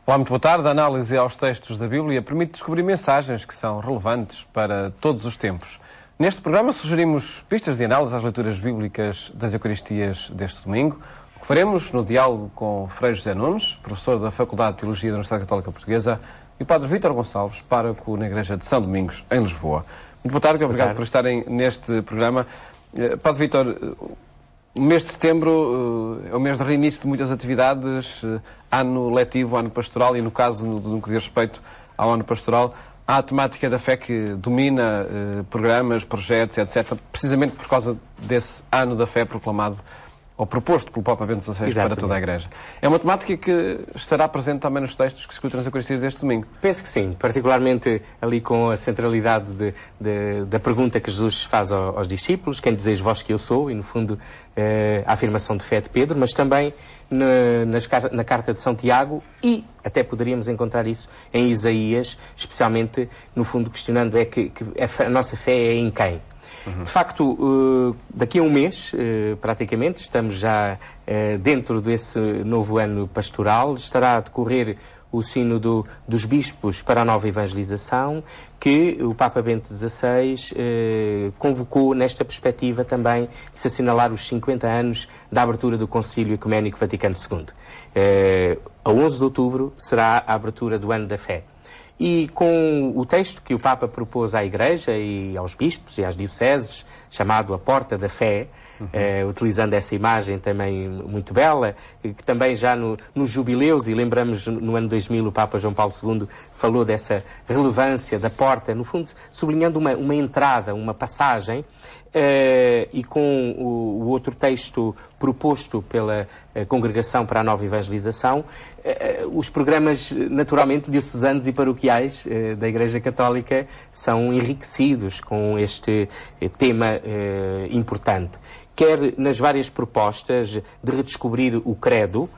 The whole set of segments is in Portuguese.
Olá, muito boa tarde. A análise aos textos da Bíblia permite descobrir mensagens que são relevantes para todos os tempos. Neste programa sugerimos pistas de análise às leituras bíblicas das Eucaristias deste domingo, o que faremos no diálogo com Frei José Nunes, professor da Faculdade de Teologia da Universidade Católica Portuguesa, e o Padre Vítor Gonçalves, pároco na Igreja de São Domingos, em Lisboa. Muito boa tarde e obrigado por estarem neste programa. Padre Vítor, o mês de setembro é o mês de reinício de muitas atividades, ano letivo, ano pastoral, e no caso, no que diz respeito ao ano pastoral, há a temática da fé que domina programas, projetos, etc., precisamente por causa desse ano da fé proclamado ou proposto pelo Papa Bento XVI para toda a Igreja. É uma temática que estará presente também nos textos que se escutam nas Eucaristias deste domingo. Penso que sim, particularmente ali com a centralidade da pergunta que Jesus faz aos discípulos, quem dizeis vós que eu sou, e no fundo a afirmação de fé de Pedro, mas também na carta de São Tiago, e até poderíamos encontrar isso em Isaías, especialmente no fundo questionando que a nossa fé é em quem? De facto, daqui a um mês, praticamente, estamos já dentro desse novo ano pastoral, estará a decorrer o Sínodo dos Bispos para a Nova Evangelização, que o Papa Bento XVI convocou nesta perspectiva também de se assinalar os 50 anos da abertura do Concílio Ecuménico Vaticano II. A 11 de outubro será a abertura do Ano da Fé. E com o texto que o Papa propôs à Igreja e aos bispos e às dioceses, chamado A Porta da Fé, utilizando essa imagem também muito bela, que também já nos jubileus, e lembramos no ano 2000 o Papa João Paulo II falou dessa relevância da porta, no fundo sublinhando uma entrada, uma passagem, e com o outro texto proposto pela Congregação para a Nova Evangelização, os programas naturalmente diocesanos e paroquiais da Igreja Católica são enriquecidos com este tema importante. Quer nas várias propostas de redescobrir o credo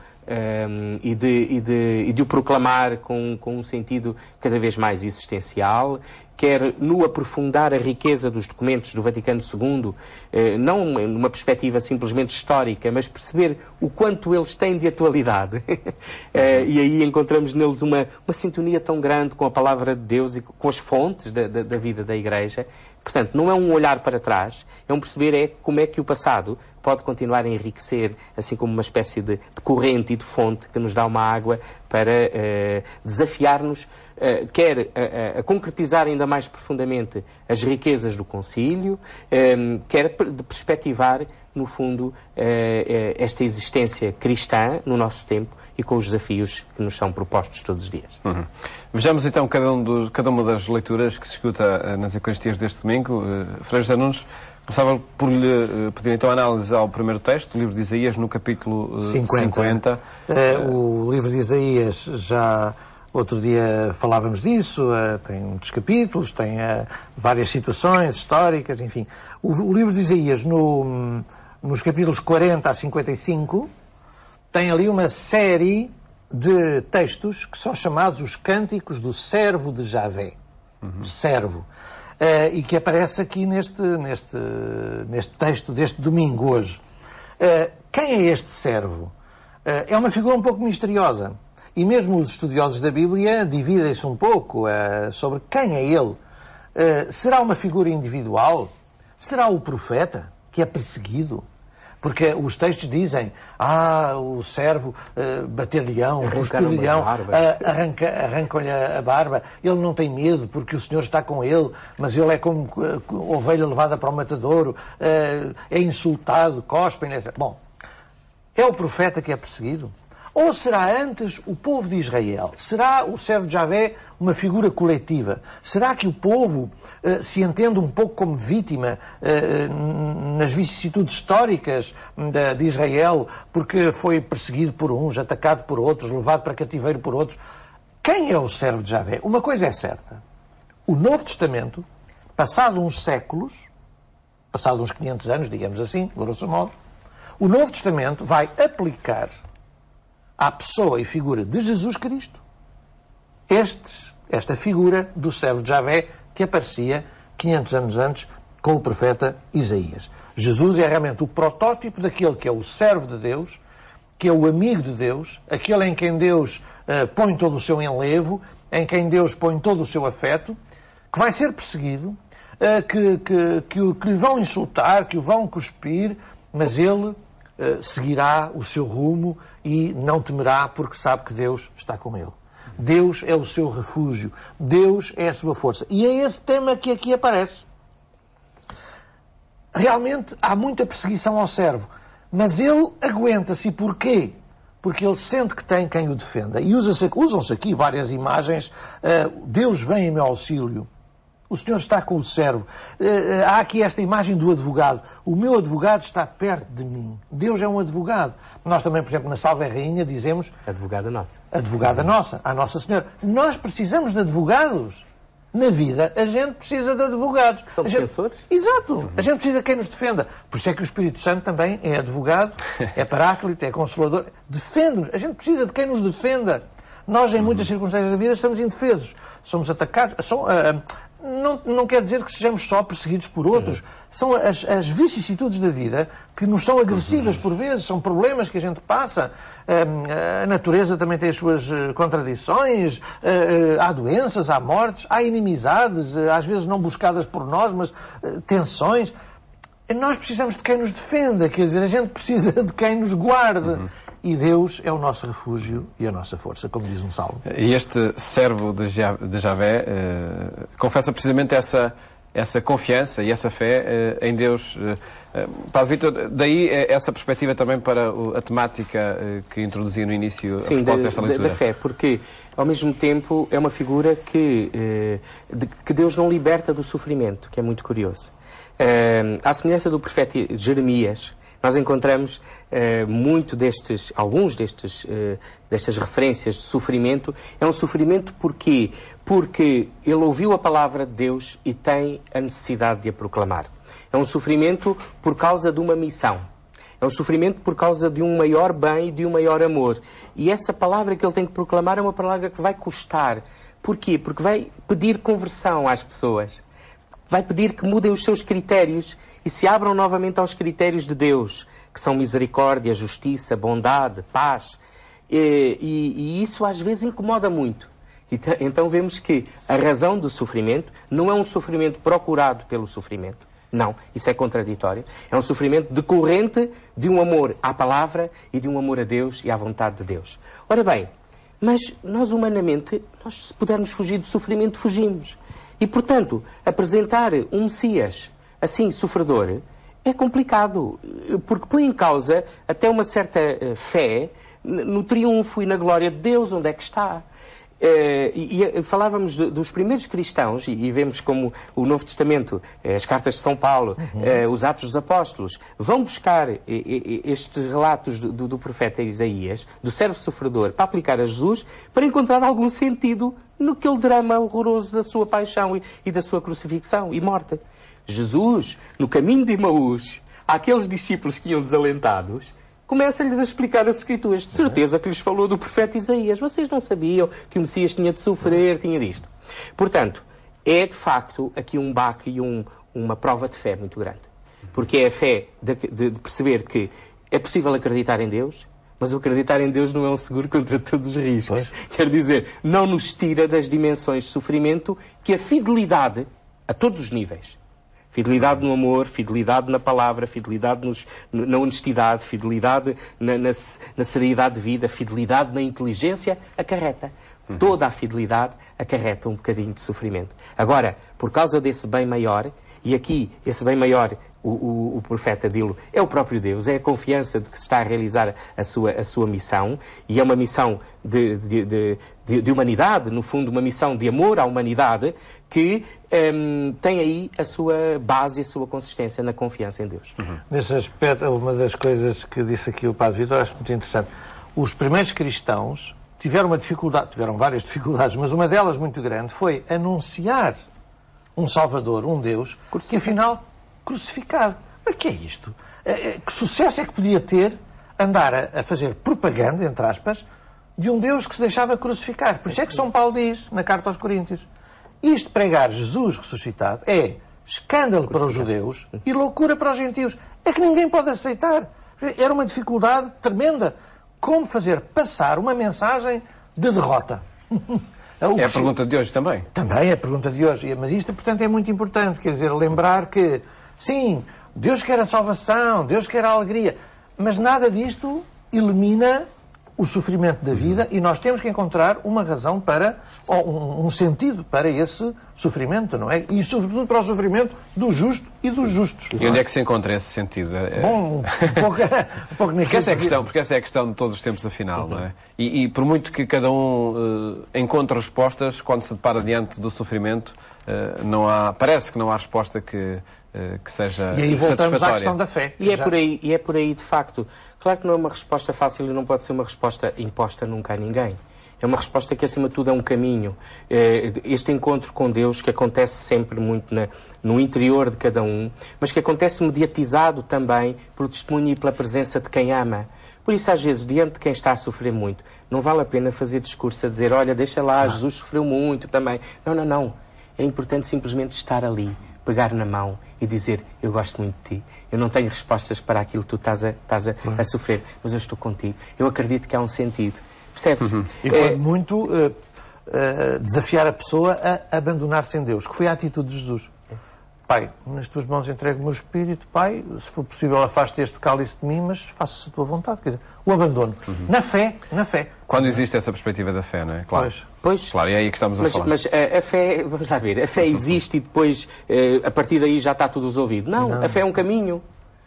e de o proclamar com um sentido cada vez mais existencial, quer no aprofundar a riqueza dos documentos do Vaticano II, não numa perspectiva simplesmente histórica, mas perceber o quanto eles têm de atualidade. E aí encontramos neles uma sintonia tão grande com a palavra de Deus e com as fontes da vida da Igreja. Portanto, não é um olhar para trás, é um perceber como é que o passado pode continuar a enriquecer, assim como uma espécie de corrente e de fonte que nos dá uma água para desafiar-nos, quer a concretizar ainda mais profundamente as riquezas do Concílio, quer de perspectivar, no fundo, esta existência cristã no nosso tempo e com os desafios que nos são propostos todos os dias. Vejamos então cada uma das leituras que se escuta nas Eucaristias deste domingo. Frei José Nunes, começava por lhe pedir então a análise ao primeiro texto, o livro de Isaías, no capítulo 50. O livro de Isaías, já outro dia falávamos disso, tem muitos capítulos, tem várias situações históricas, enfim. O livro de Isaías, nos capítulos 40 a 55, tem ali uma série de textos que são chamados os Cânticos do Servo de Javé. Servo. E que aparece aqui neste texto deste domingo, hoje. Quem é este servo? É uma figura um pouco misteriosa. E mesmo os estudiosos da Bíblia dividem-se um pouco sobre quem é ele. Será uma figura individual? Será o profeta que é perseguido? Porque os textos dizem, o servo bater-lhe-ão, cuspir-lhe-ão, arrancam-lhe a barba, ele não tem medo porque o Senhor está com ele, mas ele é como ovelha levada para o matadouro, é insultado, cospem-lhe. Bom, é o profeta que é perseguido? Ou será antes o povo de Israel? Será o servo de Javé uma figura coletiva? Será que o povo se entende um pouco como vítima nas vicissitudes históricas de Israel, porque foi perseguido por uns, atacado por outros, levado para cativeiro por outros? Quem é o servo de Javé? Uma coisa é certa. O Novo Testamento, passado uns séculos, passado uns 500 anos, digamos assim, grosso modo, o Novo Testamento vai aplicar à pessoa e figura de Jesus Cristo esta figura do servo de Javé que aparecia 500 anos antes com o profeta Isaías. Jesus é realmente o protótipo daquele que é o servo de Deus que é o amigo de Deus, aquele em quem Deus põe todo o seu enlevo, em quem Deus põe todo o seu afeto, que vai ser perseguido, que lhe vão insultar, que o vão cuspir, mas ele seguirá o seu rumo e não temerá porque sabe que Deus está com ele. Deus é o seu refúgio. Deus é a sua força. E é esse tema que aqui aparece. Realmente há muita perseguição ao servo, mas ele aguenta-se. E porquê? Porque ele sente que tem quem o defenda. E usam-se aqui várias imagens. Deus vem em meu auxílio. O Senhor está com o servo. Há aqui esta imagem do advogado. O meu advogado está perto de mim. Deus é um advogado. Nós também, por exemplo, na Salve Rainha dizemos... Advogada nossa. Advogada nossa, a Nossa Senhora. Nós precisamos de advogados. Na vida, a gente precisa de advogados. Que são defensores? Exato. A gente precisa de quem nos defenda. Por isso é que o Espírito Santo também é advogado, é paráclito, é consolador. Defende-nos. A gente precisa de quem nos defenda. Nós, em muitas circunstâncias da vida, estamos indefesos. Somos atacados. Não quer dizer que sejamos só perseguidos por outros. São as vicissitudes da vida que nos são agressivas por vezes, são problemas que a gente passa. A natureza também tem as suas contradições, há doenças, há mortes, há inimizades, às vezes não buscadas por nós, mas tensões. Nós precisamos de quem nos defenda, quer dizer, a gente precisa de quem nos guarde. E Deus é o nosso refúgio e a nossa força, como diz um salmo. E este servo de Javé confessa precisamente essa confiança e essa fé em Deus. Padre Vítor, daí essa perspectiva também para a temática que introduzi no início a propósito desta leitura. Da fé, porque ao mesmo tempo é uma figura que Deus não liberta do sofrimento, que é muito curioso. À semelhança do profeta Jeremias, nós encontramos alguns destas referências de sofrimento. É um sofrimento porquê? Porque ele ouviu a palavra de Deus e tem a necessidade de a proclamar. É um sofrimento por causa de uma missão. É um sofrimento por causa de um maior bem e de um maior amor. E essa palavra que ele tem que proclamar é uma palavra que vai custar. Porquê? Porque vai pedir conversão às pessoas. Vai pedir que mudem os seus critérios e se abram novamente aos critérios de Deus, que são misericórdia, justiça, bondade, paz. E isso às vezes incomoda muito. Então vemos que a razão do sofrimento não é um sofrimento procurado pelo sofrimento. Não, isso é contraditório. É um sofrimento decorrente de um amor à palavra e de um amor a Deus e à vontade de Deus. Ora bem, mas nós humanamente, se pudermos fugir do sofrimento, fugimos. E, portanto, apresentar um Messias assim, sofredor, é complicado, porque põe em causa até uma certa fé no triunfo e na glória de Deus, onde é que está. E falávamos dos primeiros cristãos, e vemos como o Novo Testamento, as cartas de São Paulo, os Atos dos Apóstolos, vão buscar estes relatos do profeta Isaías, do servo sofredor, para aplicar a Jesus, para encontrar algum sentido naquele drama horroroso da sua paixão e da sua crucifixão e morte. Jesus, no caminho de Emaús, àqueles discípulos que iam desalentados, começa-lhes a explicar as Escrituras. De certeza que lhes falou do profeta Isaías. Vocês não sabiam que o Messias tinha de sofrer, tinha disto. Portanto, é de facto aqui um baque e uma prova de fé muito grande. Porque é a fé de perceber que é possível acreditar em Deus, mas o acreditar em Deus não é um seguro contra todos os riscos. Quer dizer, não nos tira das dimensões de sofrimento que a fidelidade, a todos os níveis, fidelidade no amor, fidelidade na palavra, fidelidade na honestidade, fidelidade na seriedade de vida, fidelidade na inteligência, acarreta. Toda a fidelidade acarreta um bocadinho de sofrimento. Agora, por causa desse bem maior, e aqui esse bem maior, o profeta dilo, é o próprio Deus, é a confiança de que se está a realizar a sua missão, e é uma missão de humanidade, no fundo uma missão de amor à humanidade, que tem aí a sua base e a sua consistência na confiança em Deus. Nesse aspecto, uma das coisas que disse aqui o Padre Vítor, acho muito interessante. Os primeiros cristãos tiveram várias dificuldades, mas uma delas muito grande foi anunciar um Salvador, um Deus, que afinal crucificado. Mas que é isto? Que sucesso é que podia ter andar a fazer propaganda, entre aspas, de um Deus que se deixava crucificar? Por isso é que São Paulo diz, na carta aos Coríntios, isto pregar Jesus ressuscitado é escândalo para os judeus e loucura para os gentios. É que ninguém pode aceitar. Era uma dificuldade tremenda. como fazer passar uma mensagem de derrota. É a pergunta de hoje também. Também é a pergunta de hoje. Mas isto, portanto, é muito importante. Quer dizer, lembrar que, sim, Deus quer a salvação, Deus quer a alegria, mas nada disto elimina o sofrimento da vida e nós temos que encontrar uma razão para, ou um sentido para esse sofrimento, não é? E, sobretudo, para o sofrimento do justo e dos justos. E onde é que se encontra esse sentido? Bom, um pouco porque essa é a questão de todos os tempos, afinal, não é? E por muito que cada um encontre respostas, quando se depara diante do sofrimento, parece que não há resposta que seja satisfatória. E aí voltamos à questão da fé. E é por aí, de facto. Claro que não é uma resposta fácil e não pode ser uma resposta imposta nunca a ninguém. É uma resposta que, acima de tudo, é um caminho. Este encontro com Deus, que acontece sempre muito no interior de cada um, mas que acontece mediatizado também pelo testemunho e pela presença de quem ama. Por isso, às vezes, diante de quem está a sofrer muito, não vale a pena fazer discurso a dizer, olha, deixa lá, Jesus sofreu muito também. Não. É importante simplesmente estar ali, pegar na mão e dizer, eu gosto muito de ti. Eu não tenho respostas para aquilo que tu estás a sofrer, mas eu estou contigo. Eu acredito que há um sentido. Percebes? E quando muito, desafiar a pessoa a abandonar-se em Deus, que foi a atitude de Jesus. Pai, nas tuas mãos entrego o meu espírito, Pai, se for possível afaste este cálice de mim, mas faça-se a tua vontade. Quer dizer, o abandono. Na fé. Quando existe essa perspectiva da fé, não é? Claro. Pois. Claro, e é aí que estamos a falar. Mas a fé, vamos lá ver, a fé existe e depois, a partir daí já está tudo resolvido. Não, a fé é um caminho.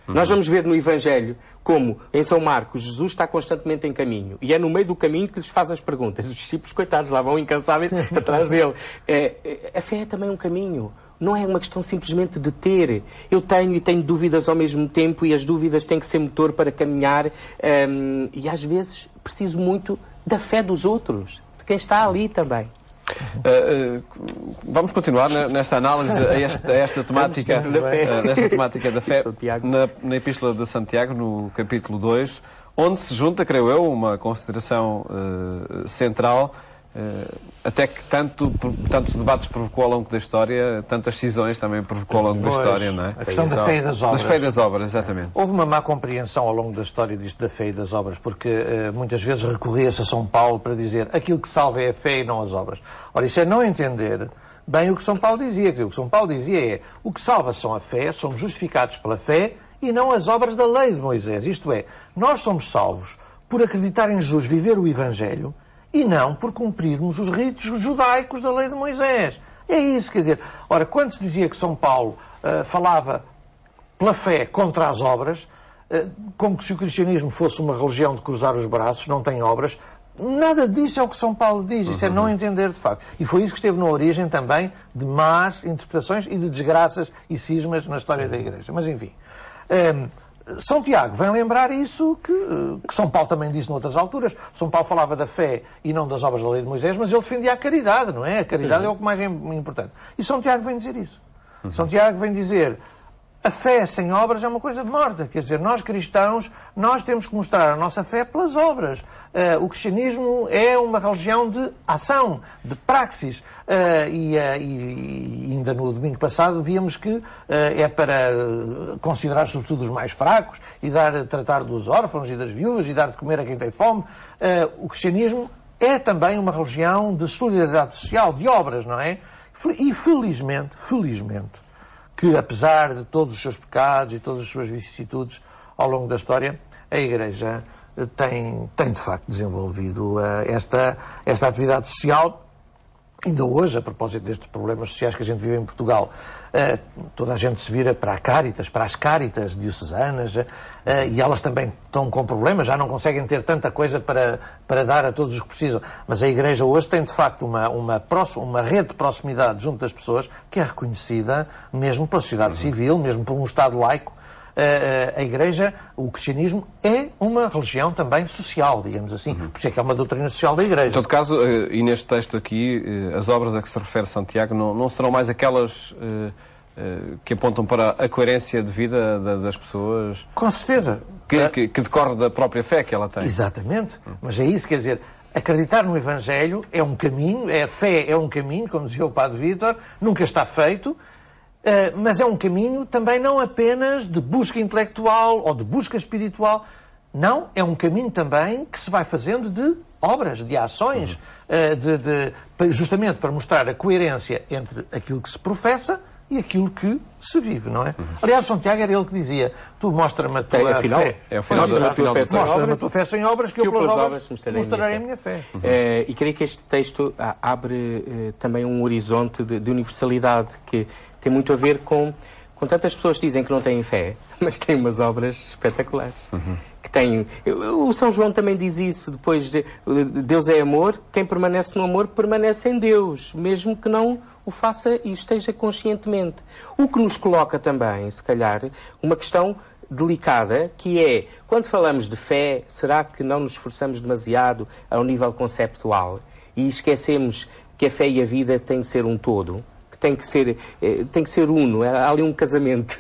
Nós vamos ver no Evangelho como, em São Marcos, Jesus está constantemente em caminho. E é no meio do caminho que lhes faz as perguntas. Os discípulos, coitados, lá vão incansáveis atrás dele. A fé é também um caminho. Não é uma questão simplesmente de ter. Eu tenho dúvidas ao mesmo tempo e as dúvidas têm que ser motor para caminhar. E às vezes preciso muito da fé dos outros, de quem está ali também. Vamos continuar nesta análise a esta temática da fé na Epístola de Santiago, no capítulo 2, onde se junta, creio eu, uma consideração central, até que tantos debates provocou ao longo da história, tantas cisões também provocou ao longo da história, não é? A questão da fé e das obras. Das fé e das obras, exatamente. Houve uma má compreensão ao longo da história disto da fé e das obras, porque muitas vezes recorria-se a São Paulo para dizer aquilo que salva é a fé e não as obras. Ora, isso é não entender bem o que São Paulo dizia. Quer dizer, o que São Paulo dizia é o que salva são a fé, somos justificados pela fé e não as obras da lei de Moisés. Isto é, nós somos salvos por acreditar em Jesus, viver o Evangelho, e não por cumprirmos os ritos judaicos da lei de Moisés. É isso, quer dizer, ora, quando se dizia que São Paulo falava pela fé contra as obras, como que se o cristianismo fosse uma religião de cruzar os braços, não tem obras, nada disso é o que São Paulo diz, isso é não entender de facto. E foi isso que esteve na origem também de más interpretações e de desgraças e cismas na história da Igreja. Mas enfim... São Tiago vem lembrar isso que São Paulo também disse noutras alturas. São Paulo falava da fé e não das obras da lei de Moisés, mas ele defendia a caridade, não é? A caridade é o que mais é importante. E São Tiago vem dizer isso. São Tiago vem dizer a fé sem obras é uma coisa morta. Quer dizer, nós cristãos, nós temos que mostrar a nossa fé pelas obras. O cristianismo é uma religião de ação, de praxis. E ainda no domingo passado víamos que é para considerar sobretudo os mais fracos e tratar dos órfãos e das viúvas e dar de comer a quem tem fome. O cristianismo é também uma religião de solidariedade social, de obras, não é? E felizmente, que apesar de todos os seus pecados e todas as suas vicissitudes ao longo da história, a Igreja tem de facto desenvolvido esta atividade social. Ainda hoje, a propósito destes problemas sociais que a gente vive em Portugal, toda a gente se vira para as Cáritas diocesanas, e elas também estão com problemas, já não conseguem ter tanta coisa para dar a todos os que precisam. Mas a Igreja hoje tem, de facto, uma rede de proximidade junto das pessoas que é reconhecida mesmo pela sociedade civil, mesmo por um Estado laico. A Igreja, o cristianismo, é uma religião também social, digamos assim. Por isso é que é uma doutrina social da Igreja. Em todo caso, e neste texto aqui, as obras a que se refere Santiago não serão mais aquelas que apontam para a coerência de vida das pessoas? Com certeza. Que decorre da própria fé que ela tem. Exatamente. Mas é isso, quer dizer, acreditar no Evangelho é um caminho, a fé é um caminho, como dizia o Padre Vítor, nunca está feito. Mas é um caminho também não apenas de busca intelectual ou de busca espiritual, Não, é um caminho também que se vai fazendo de obras, de ações, justamente para mostrar a coerência entre aquilo que se professa e aquilo que se vive, não é? Aliás, São Tiago era ele que dizia: tu mostra-me a tua fé. Mostra-me a tua fé sem obras, que eu pelas obras mostrarei a minha fé. E creio que este texto abre também um horizonte de universalidade que tem muito a ver com tantas pessoas que dizem que não têm fé, mas têm umas obras espetaculares. Que têm... O São João também diz isso, depois Deus é amor, quem permanece no amor permanece em Deus, mesmo que não o faça e esteja conscientemente. O que nos coloca também, se calhar, uma questão delicada, que é, quando falamos de fé, será que não nos esforçamos demasiado ao nível conceptual e esquecemos que a fé e a vida têm que ser um todo? Tem que ser uno, há ali um casamento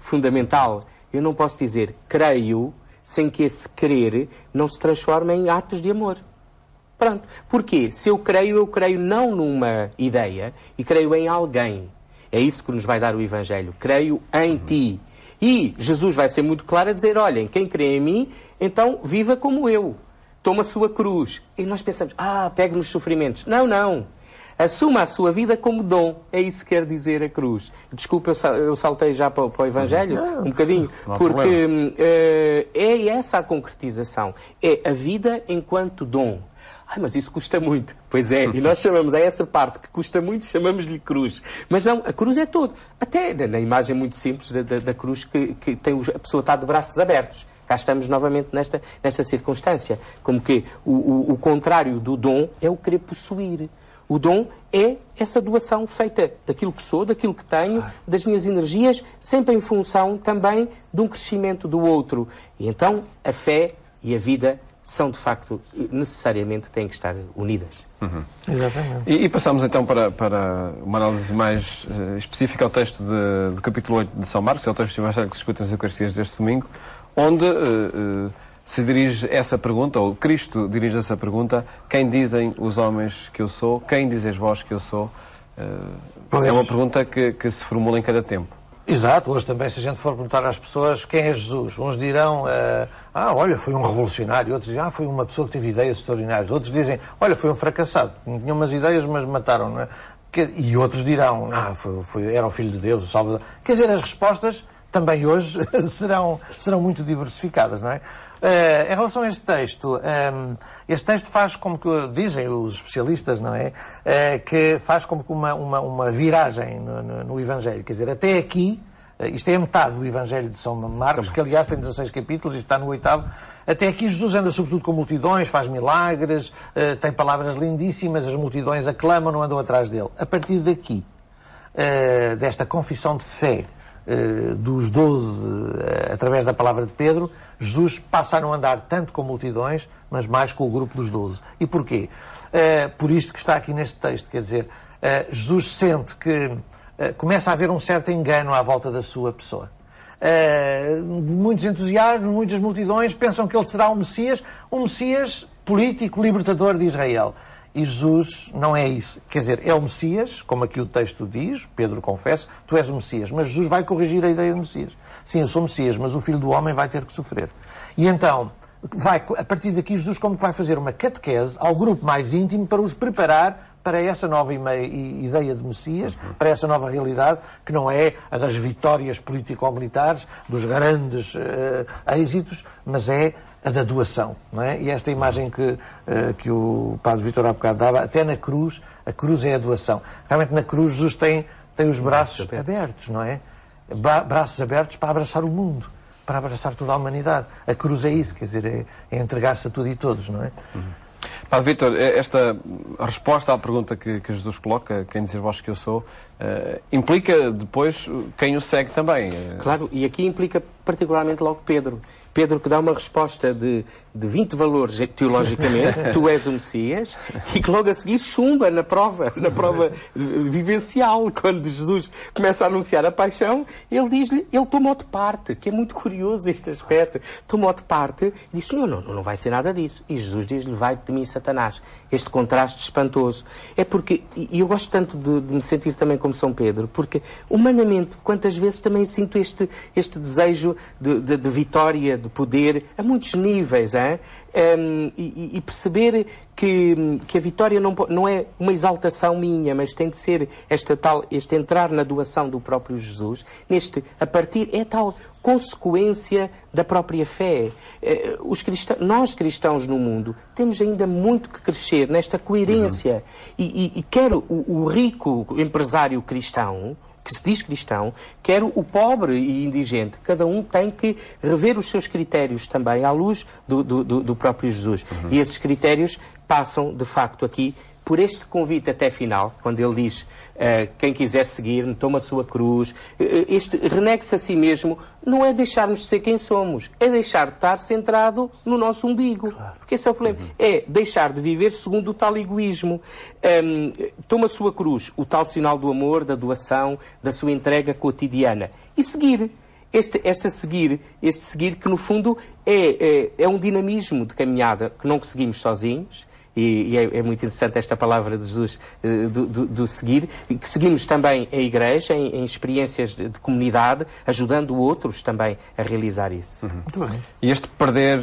fundamental. Eu não posso dizer creio sem que esse crer não se transforme em atos de amor. Pronto. Porquê? Se eu creio não numa ideia e creio em alguém. É isso que nos vai dar o Evangelho. Creio em ti. E Jesus vai ser muito claro a dizer: olhem, quem crê em mim, então viva como eu. Toma a sua cruz. E nós pensamos: pegue nos sofrimentos. Não, não. Assuma a sua vida como dom. É isso que quer dizer a cruz. Desculpa, eu saltei já para o Evangelho um bocadinho, porque é essa a concretização. É a vida enquanto dom. Mas isso custa muito. Pois é, e nós chamamos a essa parte que custa muito, chamamos-lhe cruz. Mas não, a cruz é todo. Até na imagem muito simples da cruz que tem a pessoa está de braços abertos. Cá estamos novamente nesta circunstância. Como que o contrário do dom é o querer possuir. O dom é essa doação feita daquilo que sou, daquilo que tenho, das minhas energias, sempre em função também de um crescimento do outro. E então a fé e a vida são, de facto, necessariamente têm que estar unidas. Exatamente. E passamos então para uma análise mais específica ao texto do capítulo 8 de São Marcos, é o texto do Evangelho que se escuta nas Eucaristias deste domingo, onde se dirige essa pergunta, ou Cristo dirige essa pergunta: quem dizem os homens que eu sou? Quem dizes vós que eu sou? É uma pergunta que se formula em cada tempo. Exato, hoje também, se a gente for perguntar às pessoas quem é Jesus, uns dirão: olha, foi um revolucionário, outros dizem: foi uma pessoa que teve ideias extraordinárias, outros dizem: olha, foi um fracassado, tinha umas ideias mas mataram, não é? E outros dirão: era o Filho de Deus, o Salvador. Quer dizer, as respostas também hoje serão muito diversificadas, não é? Em relação a este texto faz como que dizem os especialistas, não é? Que faz como que uma viragem no Evangelho. Quer dizer, até aqui, isto é a metade do Evangelho de São Marcos, que aliás tem 16 capítulos e está no 8º. Até aqui Jesus anda sobretudo com multidões, faz milagres, tem palavras lindíssimas, as multidões aclamam, não andam atrás dele. A partir daqui, desta confissão de fé dos 12, através da palavra de Pedro, Jesus passa a não andar tanto com multidões, mas mais com o grupo dos 12. E porquê? Por isto que está aqui neste texto, quer dizer, Jesus sente que começa a haver um certo engano à volta da sua pessoa. Muitos entusiasmos, muitas multidões pensam que ele será um Messias político, libertador de Israel. E Jesus não é isso. Quer dizer, é o Messias, como aqui o texto diz, Pedro confessa: tu és o Messias. Mas Jesus vai corrigir a ideia de Messias. Sim, eu sou Messias, mas o Filho do Homem vai ter que sofrer. E então, a partir daqui, Jesus como que vai fazer uma catequese ao grupo mais íntimo para os preparar para essa nova ideia de Messias, para essa nova realidade, que não é a das vitórias político-militares, dos grandes êxitos, mas é a da doação, não é? E esta imagem que o Padre Vítor há bocado dava, até na cruz, a cruz é a doação. Realmente na cruz Jesus tem os braços abertos, não é? Braços abertos para abraçar o mundo, para abraçar toda a humanidade. A cruz é isso, quer dizer, é entregar-se a tudo e todos, não é? Padre Vítor, esta resposta à pergunta que Jesus coloca, quem dizer vós que eu sou, implica depois quem o segue também. Claro, e aqui implica particularmente logo Pedro. Pedro que dá uma resposta de 20 valores teologicamente, tu és o Messias, e que logo a seguir chumba na prova vivencial. Quando Jesus começa a anunciar a paixão, ele diz-lhe, ele tomou de parte, que é muito curioso este aspecto, tomou de parte e diz: Senhor, não vai ser nada disso. E Jesus diz-lhe: vai de mim, Satanás. Este contraste espantoso. É porque, e eu gosto tanto de me sentir também como como São Pedro, porque humanamente, quantas vezes também sinto este desejo de vitória, de poder, a muitos níveis, e perceber que a vitória não é uma exaltação minha, mas tem de ser este entrar na doação do próprio Jesus, é tal consequência da própria fé. Nós cristãos no mundo temos ainda muito que crescer nesta coerência. E quer o rico empresário cristão, que se diz cristão, quer o pobre e indigente, cada um tem que rever os seus critérios também à luz do próprio Jesus. E esses critérios passam, de facto, aqui por este convite até final, quando ele diz quem quiser seguir-me, toma a sua cruz. Renegue-se a si mesmo, não é deixarmos de ser quem somos, é deixar de estar centrado no nosso umbigo. Claro. Porque esse é o problema. É deixar de viver segundo o tal egoísmo. Toma a sua cruz, o tal sinal do amor, da doação, da sua entrega cotidiana. E seguir. Este seguir que, no fundo, é um dinamismo de caminhada que não seguimos sozinhos. E é muito interessante esta palavra de Jesus do seguir, que seguimos também a Igreja em experiências de comunidade, ajudando outros também a realizar isso. Muito bem. E este perder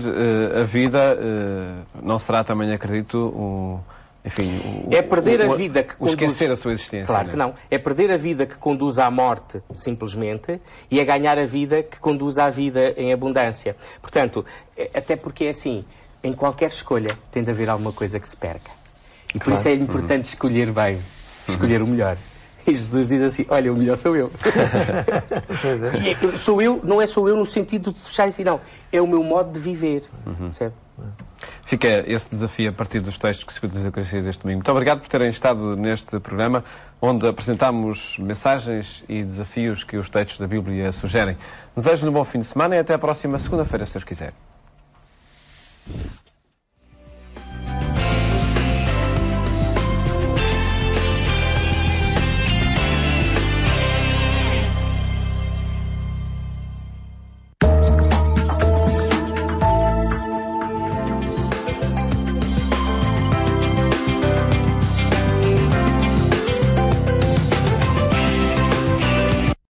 a vida não será também, acredito, é perder a vida que conduz... esquecer a sua existência. Claro que não. É perder a vida que conduz à morte, simplesmente, e é ganhar a vida que conduz à vida em abundância. Portanto, até porque é assim... Em qualquer escolha tem de haver alguma coisa que se perca. E por isso é importante escolher bem, escolher o melhor. E Jesus diz assim, olha, o melhor sou eu. E sou eu, não é sou eu no sentido de se fechar assim, não. É o meu modo de viver. Percebe? Fica esse desafio a partir dos textos que se discutem nas Eucaristias este domingo. Muito obrigado por terem estado neste programa, onde apresentamos mensagens e desafios que os textos da Bíblia sugerem. Desejo-lhe um bom fim de semana e até a próxima segunda-feira, se Deus quiser.